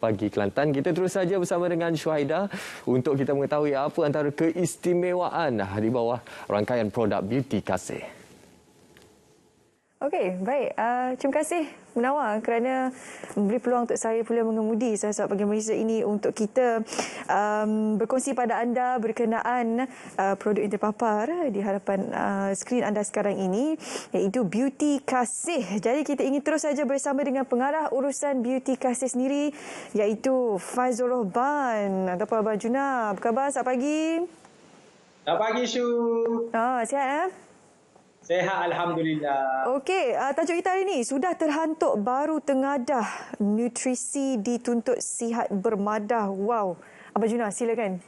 Pagi Kelantan, kita terus saja bersama dengan Syuhaida untuk kita mengetahui apa antara keistimewaan di bawah rangkaian produk Beauty Kasih. Okey, baik. Terima kasih Munawar kerana memberi peluang untuk saya pula mengemudi sahabat Pagi Malaysia ini untuk kita berkongsi pada anda berkenaan produk yang terpapar di hadapan skrin anda sekarang ini, iaitu Beauty Kasih. Jadi kita ingin terus saja bersama dengan pengarah urusan Beauty Kasih sendiri, iaitu Faizul Rohban ataupun Abang Juna. Apa khabar? Selamat pagi. Selamat pagi, Syu. Sihat Sehat, Alhamdulillah. Okey, tajuk kita hari ini, sudah terhantuk baru tengadah, nutrisi dituntut sihat bermadah. Wow. Abang Juna, silakan.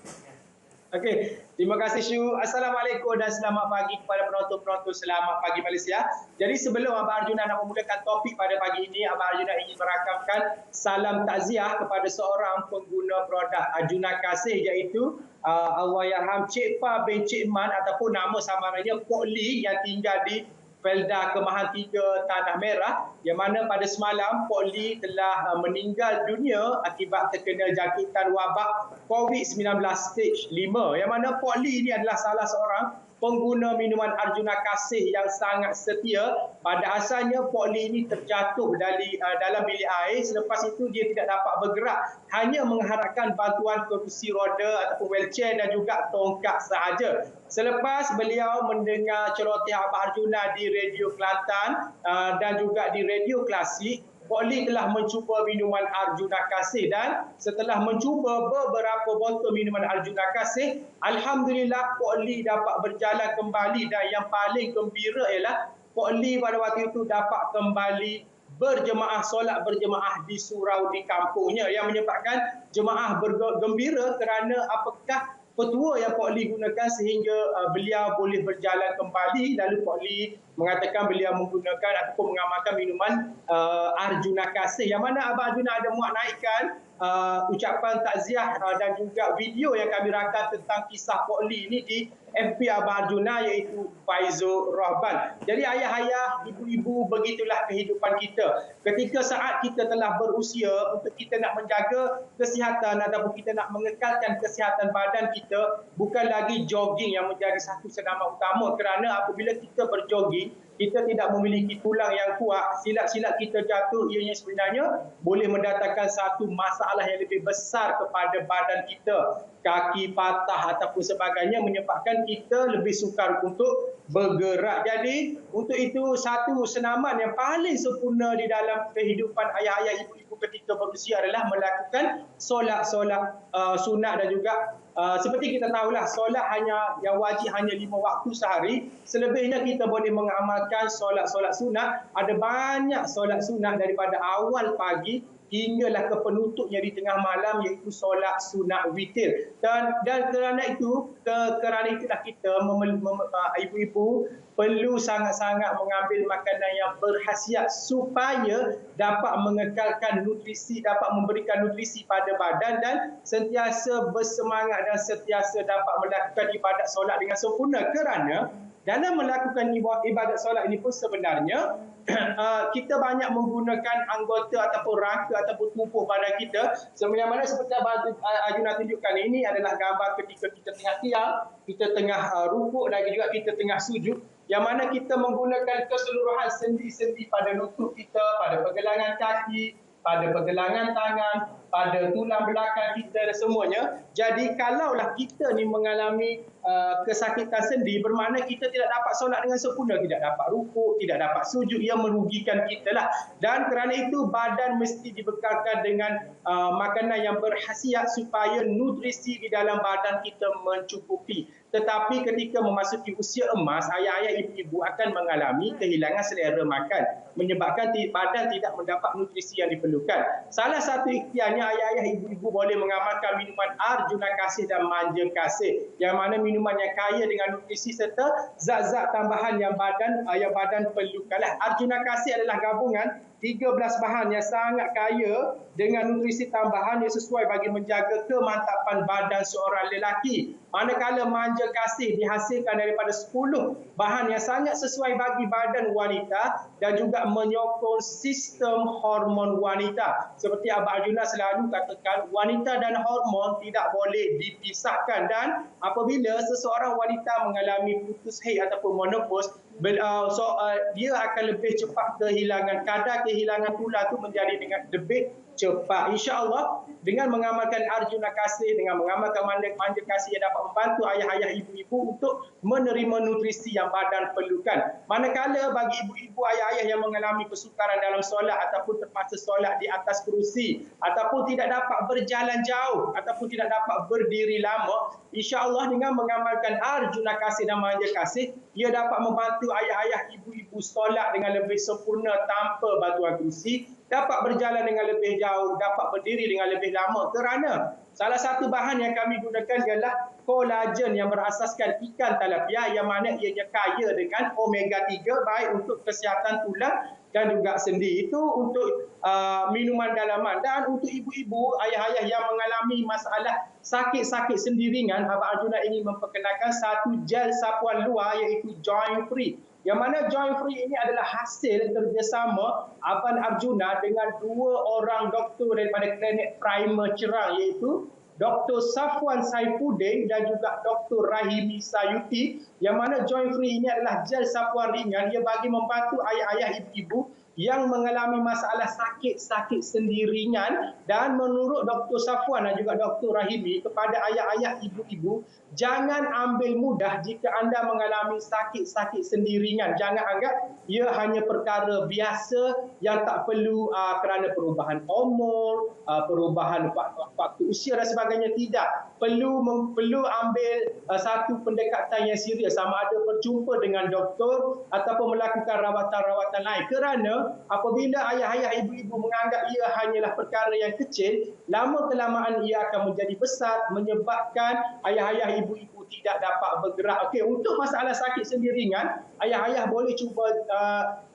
Okey, terima kasih, Syu. Assalamualaikum dan selamat pagi kepada penonton-penonton Selamat Pagi Malaysia. Jadi sebelum Abang Arjuna nak memulakan topik pada pagi ini, Abang Arjuna ingin merakamkan salam takziah kepada seorang pengguna produk Arjuna Kasih, iaitu Allahyarham Cik Pa bin Cik Man ataupun nama samarannya Pok Lee yang tinggal di Felda Kemahan 3 Tanah Merah, yang mana pada semalam Pok Lee telah meninggal dunia akibat terkena jangkitan wabak COVID-19 stage 5, yang mana Pok Lee ini adalah salah seorang pengguna minuman Arjuna Kasih yang sangat setia. Pada asalnya Pok Lee ini terjatuh dalam bilik air, selepas itu dia tidak dapat bergerak, hanya mengharapkan bantuan kerusi roda ataupun wheelchair dan juga tongkat sahaja. Selepas beliau mendengar celoteh Abang Arjuna di Radio Kelantan dan juga di Radio Klasik, Pok Lee telah mencuba minuman Arjuna Kasih, dan setelah mencuba beberapa botol minuman Arjuna Kasih, alhamdulillah Pok Lee dapat berjalan kembali, dan yang paling gembira ialah Pok Lee pada waktu itu dapat kembali solat berjemaah di surau di kampungnya, yang menyebabkan jemaah bergembira kerana apakah petua yang Pok Lee gunakan sehingga beliau boleh berjalan kembali. Lalu Pok Lee mengatakan beliau menggunakan ataupun mengamalkan minuman Arjuna Kasih, yang mana Abang Arjuna ada muat naikkan ucapan takziah dan juga video yang kami rakam tentang kisah Pok Lee ini di FB Abang Arjuna, iaitu Faizul Rohban. Jadi ayah-ayah, ibu-ibu, begitulah kehidupan kita. Ketika saat kita telah berusia untuk kita nak menjaga kesihatan ataupun kita nak mengekalkan kesihatan badan kita, bukan lagi jogging yang menjadi satu senaman utama, kerana apabila kita berjogging, kita tidak memiliki tulang yang kuat, silat-silat kita jatuh, ianya sebenarnya boleh mendatangkan satu masalah yang lebih besar kepada badan kita. Kaki patah ataupun sebagainya, menyebabkan kita lebih sukar untuk bergerak. Jadi untuk itu satu senaman yang paling sempurna di dalam kehidupan ayah-ayah, ibu-ibu ketika berusia adalah melakukan solat-solat sunat, dan juga seperti kita tahulah, solat yang wajib hanya 5 waktu sehari. Selebihnya kita boleh mengamalkan solat-solat sunat. Ada banyak solat sunat daripada awal pagi hinggalah ke penutupnya di tengah malam, iaitu solat sunat witir. Dan kerana itulah kita ibu-ibu perlu sangat-sangat mengambil makanan yang berkhasiat supaya dapat mengekalkan nutrisi, dapat memberikan nutrisi pada badan, dan sentiasa bersemangat dan sentiasa dapat melakukan ibadat solat dengan sempurna. Kerana dalam melakukan ibadat solat ini pun sebenarnya kita banyak menggunakan anggota ataupun rangka ataupun tubuh badan kita. Sebagaimana seperti Abang Arjuna tunjukkan, ini adalah gambar ketika kita tengah tiang, kita tengah rukuk, dan juga kita tengah sujud, yang mana kita menggunakan keseluruhan sendi-sendi pada lutut kita, pada pergelangan kaki, pada pergelangan tangan, pada tulang belakang kita dan semuanya. Jadi kalaulah kita ni mengalami kesakitan sendi, bermakna kita tidak dapat solat dengan sempurna, tidak dapat rukuk, tidak dapat sujud, ia merugikan kita lah. Dan kerana itu badan mesti dibekalkan dengan makanan yang berkhasiat supaya nutrisi di dalam badan kita mencukupi. Tetapi ketika memasuki usia emas, ayah-ayah, ibu-ibu akan mengalami kehilangan selera makan, menyebabkan badan tidak mendapat nutrisi yang diperlukan. Salah satu ikhtiarnya, ayah-ayah, ibu-ibu boleh mengamalkan minuman Arjuna Kasih dan Manja Kasih, yang mana minuman yang kaya dengan nutrisi serta zat-zat tambahan yang badan perlukanlah. Arjuna Kasih adalah gabungan 13 bahan yang sangat kaya dengan nutrisi tambahan yang sesuai bagi menjaga kemantapan badan seorang lelaki. Manakala manja kasih dihasilkan daripada 10 bahan yang sangat sesuai bagi badan wanita dan juga menyokong sistem hormon wanita. Seperti Abang Arjuna selalu katakan, wanita dan hormon tidak boleh dipisahkan, dan apabila seseorang wanita mengalami putus haid ataupun menopause, dia akan lebih cepat kehilangan kadar kehilangan tulang itu menjadi dengan lebih cepat. InsyaAllah dengan mengamalkan Arjuna Kasih, dengan mengamalkan manja kasih yang dapat membantu ayah-ayah ibu-ibu untuk menerima nutrisi yang badan perlukan. Manakala bagi ibu-ibu ayah-ayah yang mengalami kesukaran dalam solat ataupun terpaksa solat di atas kerusi ataupun tidak dapat berjalan jauh ataupun tidak dapat berdiri lama, insya-Allah dengan mengamalkan Arjuna Kasih dan manja kasih, ia dapat membantu ayah-ayah ibu-ibu solat dengan lebih sempurna tanpa bantuan kerusi, dapat berjalan dengan lebih jauh, dapat berdiri dengan lebih lama, kerana salah satu bahan yang kami gunakan ialah kolagen yang berasaskan ikan tilapia, yang mana ianya kaya dengan omega 3, baik untuk kesihatan tulang dan juga sendi. Itu untuk minuman dalaman. Dan untuk ibu-ibu, ayah-ayah yang mengalami masalah sakit-sakit sendi ringan, Abang Arjuna ingin memperkenalkan satu gel sapuan luar iaitu Joint Free. Yang mana Joint Free ini adalah hasil kerjasama Abang Arjuna dengan 2 orang doktor daripada klinik Primer Cerang, iaitu Dr. Safwan Saifuddin dan juga Dr. Rahimi Sayuti. Yang mana Joint Free ini adalah gel sapuan ringan yang bagi membantu ayah-ayah ibu-ibu yang mengalami masalah sakit-sakit sendi ringan. Dan menurut Dr. Safwan dan juga Dr. Rahimi, kepada ayah-ayah ibu-ibu, jangan ambil mudah jika anda mengalami sakit-sakit sendi ringan. Jangan anggap ia hanya perkara biasa yang tak perlu kerana perubahan umur, perubahan waktu usia dan sebagainya. Tidak. Perlu ambil satu pendekatan yang serius, sama ada berjumpa dengan doktor ataupun melakukan rawatan-rawatan lain. Kerana apabila ayah-ayah ibu-ibu menganggap ia hanyalah perkara yang kecil, lama-kelamaan ia akan menjadi besar, menyebabkan ayah-ayah ibu-ibu tidak dapat bergerak. Okey, untuk masalah sakit sendi ringan, ayah-ayah boleh cuba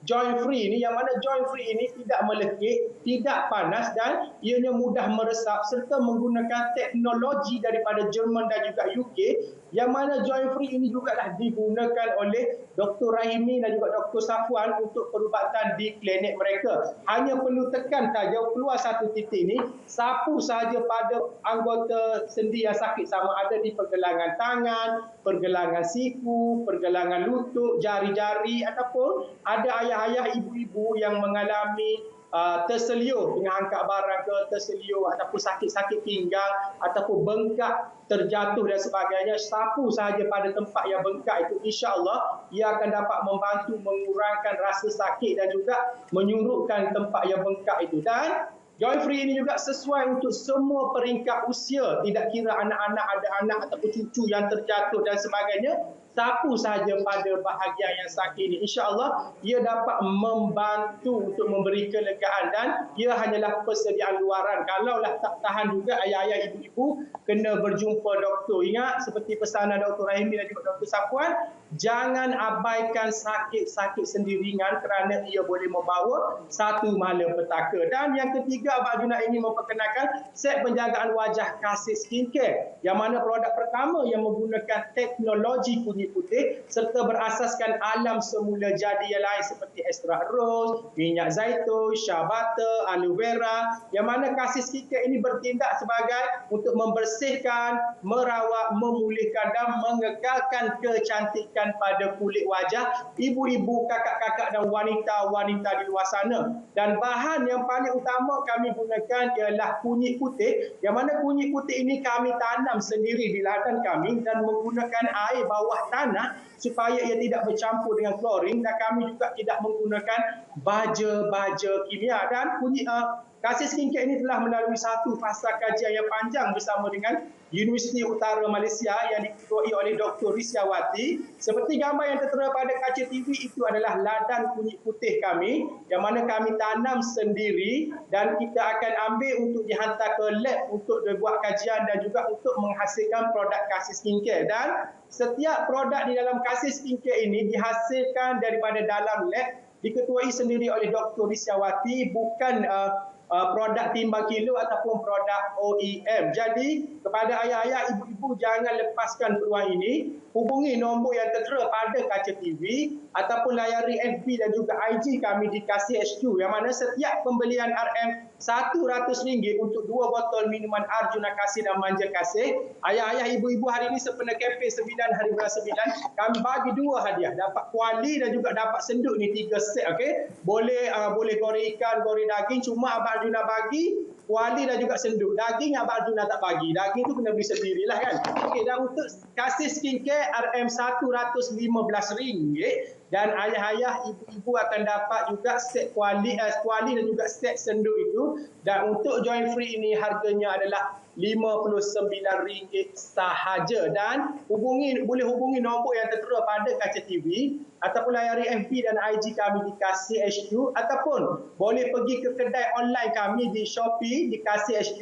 Joint Free ini, yang mana Joint Free ini tidak melekit, tidak panas dan ianya mudah meresap serta menggunakan teknologi daripada Jerman dan juga UK, yang mana Joint Free ini juga dah digunakan oleh Dr. Rahimi dan juga Dr. Safwan untuk perubatan di klinik mereka. Hanya perlu tekan saja keluar satu titik ini, sapu saja pada anggota sendi yang sakit, sama ada di pergelangan tangan, pergelangan siku, pergelangan lutut, jari-jari, ataupun ada ayah-ayah ibu-ibu yang mengalami terseliur dengan angkat barang ke, terseliur ataupun sakit-sakit pinggang ataupun bengkak, terjatuh dan sebagainya. Sapu sahaja pada tempat yang bengkak itu, insya-Allah ia akan dapat membantu mengurangkan rasa sakit dan juga menyurutkan tempat yang bengkak itu. Dan Joint Free ini juga sesuai untuk semua peringkat usia, tidak kira anak-anak, ada anak ataupun cucu yang terjatuh dan sebagainya. Sapu sahaja pada bahagian yang sakit ini, insya-Allah ia dapat membantu untuk memberi kelegaan, dan ia hanyalah persediaan luaran. Kalaulah tak tahan juga, ayah-ayah ibu-ibu kena berjumpa doktor. Ingat seperti pesanan Dr. Rahimi dan juga Dr. Safwan, jangan abaikan sakit-sakit sendi ringan kerana ia boleh membawa satu malapetaka. Dan yang ketiga, Abang Arjuna ingin memperkenalkan set penjagaan wajah Kasih Skincare, yang mana produk pertama yang menggunakan teknologi kunyit putih serta berasaskan alam semula jadi yang lain seperti extract rose, minyak zaitun, shea butter, aloe vera, yang mana Kasih Skincare ini bertindak sebagai untuk membersihkan, merawat, memulihkan dan mengekalkan kecantikan pada kulit wajah ibu-ibu, kakak-kakak dan wanita-wanita di luar sana. Dan bahan yang paling utama kami gunakan ialah kunyit putih, yang mana kunyit putih ini kami tanam sendiri di ladang kami dan menggunakan air bawah tanah supaya ia tidak bercampur dengan klorin, dan kami juga tidak menggunakan baja-baja kimia. Dan kunyit Kasih Skincare ini telah melalui satu fasa kajian yang panjang bersama dengan Universiti Utara Malaysia yang diketuai oleh Dr. Rissyawati. Seperti gambar yang tertera pada kaca TV, itu adalah ladang kunyit putih kami yang mana kami tanam sendiri, dan kita akan ambil untuk dihantar ke lab untuk dibuat kajian dan juga untuk menghasilkan produk Kasih Skincare. Dan setiap produk di dalam Kasih Skincare ini dihasilkan daripada dalam lab diketuai sendiri oleh Dr. Lisyawati, bukan produk timbang kilo ataupun produk OEM. Jadi kepada ayah-ayah, ibu-ibu, jangan lepaskan peluang ini. Hubungi nombor yang tertera pada kaca TV ataupun layari FB dan juga IG kami di Kasih HQ, yang mana setiap pembelian RM RM100 untuk 2 botol minuman Arjuna Kasih dan Manja Kasih, ayah-ayah, ibu-ibu, hari ini sempena kempen 9 hari bulan 9, kami bagi 2 hadiah, dapat kuali dan juga dapat senduk ni 3 set. Okey, boleh goreng ikan, goreng daging. Cuma Abang Arjuna bagi kuali dan juga senduk. Daging Abang Arjuna tak bagi, daging tu kena beli sendirilah kan. Okey, dan untuk Kasih Skincare RM115 dan ayah-ayah, ibu-ibu akan dapat juga set kuali dan juga set senduk itu. Dan untuk join free ini harganya adalah RM59 sahaja. Dan boleh hubungi nombor yang tertera pada kaca TV ataupun layari FB dan IG kami di Kasih HQ, ataupun boleh pergi ke kedai online kami di Shopee di Kasih HQ,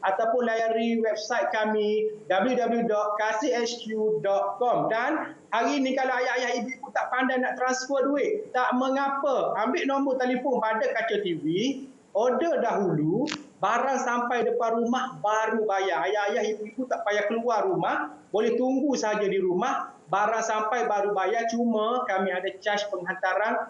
ataupun layari website kami www.kasihhq.com. Dan hari ini kalau ayah-ayah, ibu-ibu tak pandai nak transfer duit, tak mengapa, ambil nombor telefon pada kaca TV, order dahulu, barang sampai depan rumah baru bayar. Ayah-ayah, ibu-ibu tak payah keluar rumah, boleh tunggu saja di rumah, barang sampai baru bayar. Cuma kami ada charge penghantaran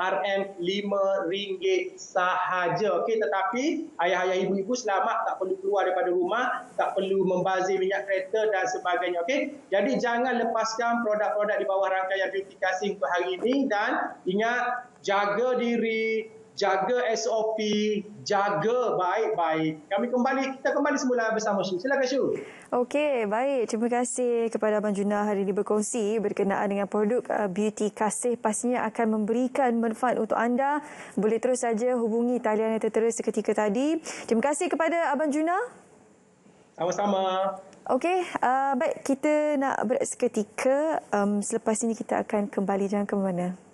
RM5 sahaja. Okey, tetapi ayah-ayah, ibu-ibu selamat, tak perlu keluar daripada rumah, tak perlu membazir minyak kereta dan sebagainya. Okey, jadi jangan lepaskan produk-produk di bawah rangkaian Beauty Kasih untuk hari ini. Dan ingat, jaga diri, jaga SOP, jaga baik-baik. Kita kembali semula bersama Syu. Silakan Syu. Okey, baik. Terima kasih kepada Abang Juna hari ini berkongsi berkenaan dengan produk Beauty Kasih. Pastinya akan memberikan manfaat untuk anda. Boleh terus saja hubungi talian yang tertera seketika tadi. Terima kasih kepada Abang Juna. Sama-sama. Okey, baik. Kita nak berehat seketika. Selepas ini kita akan kembali. Jangan ke mana.